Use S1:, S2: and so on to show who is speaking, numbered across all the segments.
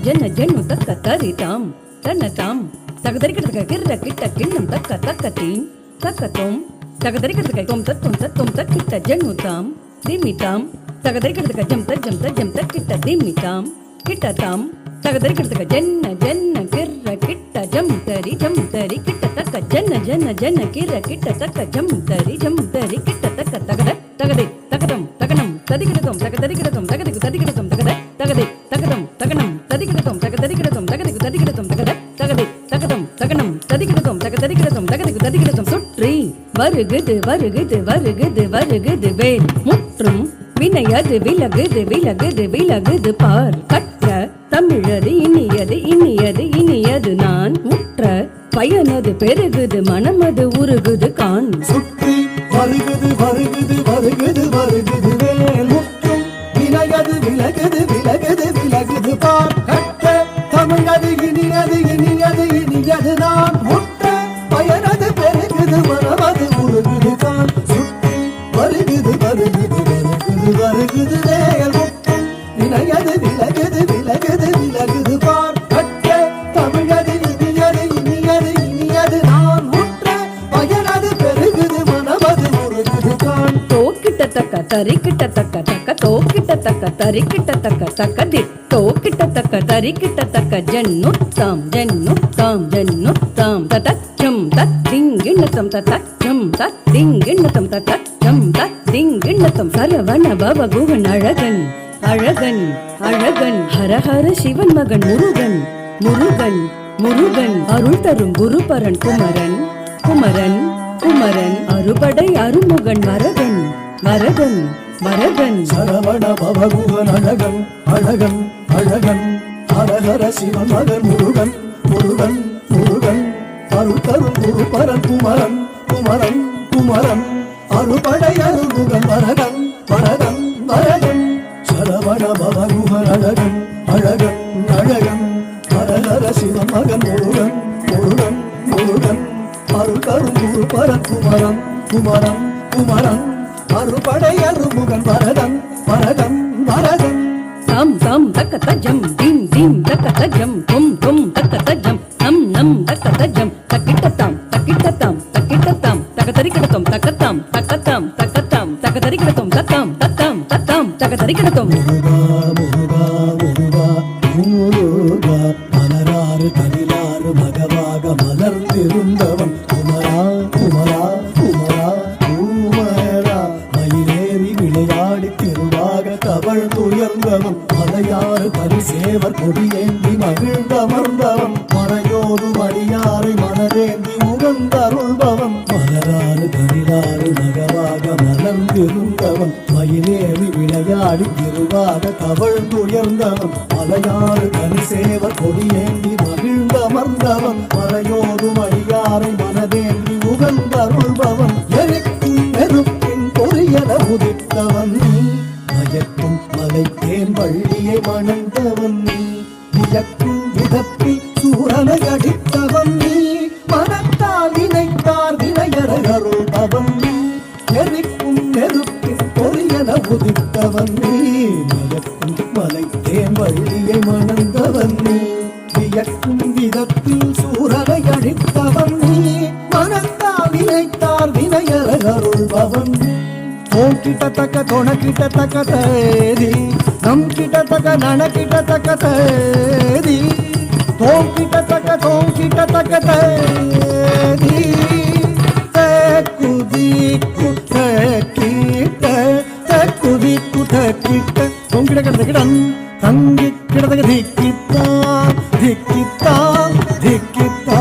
S1: ஜன்ன gen தக்க தரிதாம் தன்னதாம் தகதரிக்கிறதுக்கு கிர்ர கிட்ட கிண்ணம் தக்க தக்கத்தீம் தக்கத்தோம் தகதரிக்கிறதுக்கு தொம் தத்தும் தக்கிட்ட ஜன்னுதாம் திமிதாம் தகதரிக்கிறதுக்கு ஜம் தஜம் தக்கிட்ட திமிதாம் கிட்டதாம் தகதரிக்கிறதுக்கு ஜன்ன ஜன்ன கிர்ர கிட்ட ஜம் தரி கிட்ட தக்க ஜன்ன கிர்ர கிட்ட தக்க ஜம் தரி கிட்ட தக்க தகத தகதை தகதம் தகனம் ததிகிடதம் தகதரிகிடதம் தகதிக்கு ததிகிடதம் தகத தகதை தகதம் தகனம் ததிகிடதம் தகதரிகிடதம் தகதிக்கு ததிகிடதம் தகத தகதை தகதம் தகனம் ததிகிடதம் தகதரிகிடதம் தகதிக்கு ததிகிடதம் சுற்றி வருகுது வருகுது வருகுது வருகுது வேல் முற்றும் வினையது விலகுது விலகுது விலகுது பார் கற்ற தமிழது இனியது இனியது இனியது நான் முற்ற பயனது பெருகுது மனமது உருகுது கான்
S2: சுற்றி வருகுது வருகுது வருகுது வருகுது வேல் முற்றும் வினையது விலகுது விலகுது விலகுது பார் கற்ற தமிழது இனியது இனியது இனியது நான் முற்ற பயனது பெருகுது மனமது உருகுது கான் சுற்றி வருகுது வருகுது வருகுது வருகுது வேல் முற்றும் வினையது விலகுது விலகுது விலகுது பார் கற்ற தமிழது இனியது இனியது இனியது நான் முற்ற பயனது பெருகுது மனமது உருகுது கான்
S1: தோக்கிட்ட தக்க தரிக்கிட்ட தக்க தக்க தோக்கிட்ட தக்க தரிக்கிட்ட தக்க தக்க தோக்கிட்ட தக்க தரிக்கிட்ட தக்க ஜன்னுத்தாம் ஜன்னுத்தாம் ஜன்னுத்தாம் ததச்சம் தத்திங்கிண்ணத்தம் ததச்சம் தத்திங்கிண்ணத்தம் ததச்சம் தத்திங்கிண்ணத்தம் சரவண பவ குகன் அழகன் அழகன் அழகன் ஹரஹர சிவன் மகன் முருகன் முருகன் முருகன் அருள் தரும் குருபரன் குமரன் குமரன் குமரன் அறுபடை அருமுகன் வரகன் வரகன் வரகன்
S2: சரவண பவகுகன் அழகன் அழகன் அழகன் ஹரஹர சிவன் மகன் முருகன் முருகன் முருகன் அருள் தரும் குருபரன் குமரன் குமரன் குமரன் அறுபடை அருமுகன் வரகன் வரகன் வரகன் சரவண பவகுகன் அழகன் அழகன் அழகன் ஹரஹர சிவன் மகன் முருகன் முருகன் முருகன் அருள் தரும் குருபரன் குமரன் குமரன் குமரன் அறுபடை அருமுகன் வரதன் வரதன் வரதன்
S1: தாம் தாம் தக்க தஜம் தீம் தீம் தக்க தஜம் தும் தும் தக்க தஜம் நம் நம் தக்க தஜம் தக்கிட்டத்தாம் தக்கிட்டத்தாம் தக்கிட்டத்தாம் தகதரிக்கிடத்தம் தக்கத்தாம் தக்கத்தாம் தக்கத்தாம் தகதரிக்கிடத்தம் தத்தாம் தத்தாம் தத்தாம் தகதரிக்கிடத்தம்
S2: முருகா முருகா முருகா முருகா மலராறு தனிலாறு மகவாக மலர்ந்திருந்தவன் குமரா குமரா குமரா குமரா மயிலேறி விளையாடி திருவாக தவழ்ந்துயர்ந்தவன் மலையாறு பரிசேவர் கொடியேந்தி மகிழ்ந்தமர்ந்தவன் மறையோடு மணியாரை மனதேந்தி உகந்தருள்பவன் மலராறு தனிலாறு மகவாக மலர்ந்திருந்தவன் மயிலேறி விளையாடி திருவாக தவழ்ந்துயர்ந்தவன் மலையாறு பரிசேவர் கொடியேந்தி மகிழ்ந்தமர்ந்தவன் மறையோடு மணியாரை மனதேந்தி உகந்தருள்பவன் எரிக்கும் நெருப்பின் பொறியல உதித்தவன் மயக்கும் மலைத்தேன் வள்ளியை மணந்தவன் வியக்கும் விதப்பி சூரனை அடித்தவன் மனத்தால் நினைத்தார் வினையருள்பவன் எரிக்கும் நெருப்பின் பொறியல உதித்தவன் மயக்கும் மலைத்தேன் வள்ளியை மணந்தவன் வியக்கும் விதத்தில் சூரனை அழித்தவன் மனத்தால் நினைத்தார் வினையருள்பவன் ஓம் கிட்ட தக்க தொண கிட்ட தக்க தேதி நம் கிட்ட தக்க நன கிட்ட தக்க தேதி தோம் கிட்ட தக்க தேதி குதி குட்ட கிட்ட குதி குட்ட கிட்ட ஓம் கிட்ட கிட்ட கிடன் தங்கி கிடத்தக்க திக்கித்தா திக்கித்தா திக்கித்தா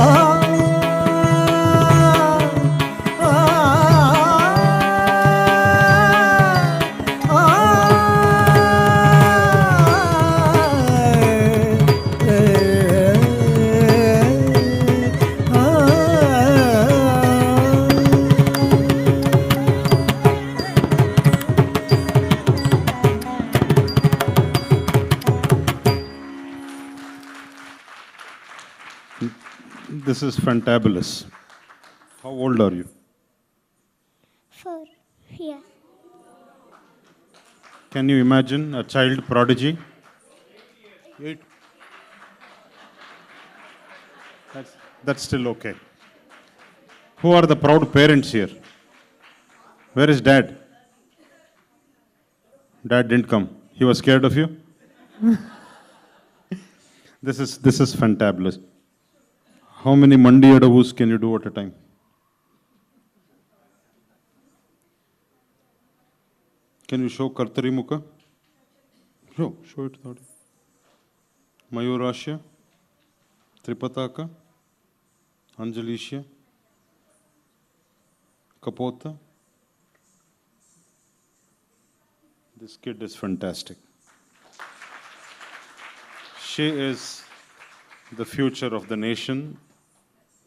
S3: This is fantabulous. How old are you?
S4: 4. Yeah.
S3: Can you imagine a child prodigy? 8. That's still okay. Who are the proud parents here? Where is dad? Dad didn't come. He was scared of you? This is fantabulous. How many Mandi Adavus can you do at a time? Can you show Kartari Mukha? Show it to the audience. Mayurashya, Tripataka, Anjalisha, Kapota. This kid is fantastic. She is the future of the nation.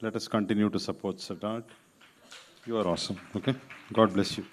S3: Let us continue to support Siddharth. You are awesome, okay? God bless you.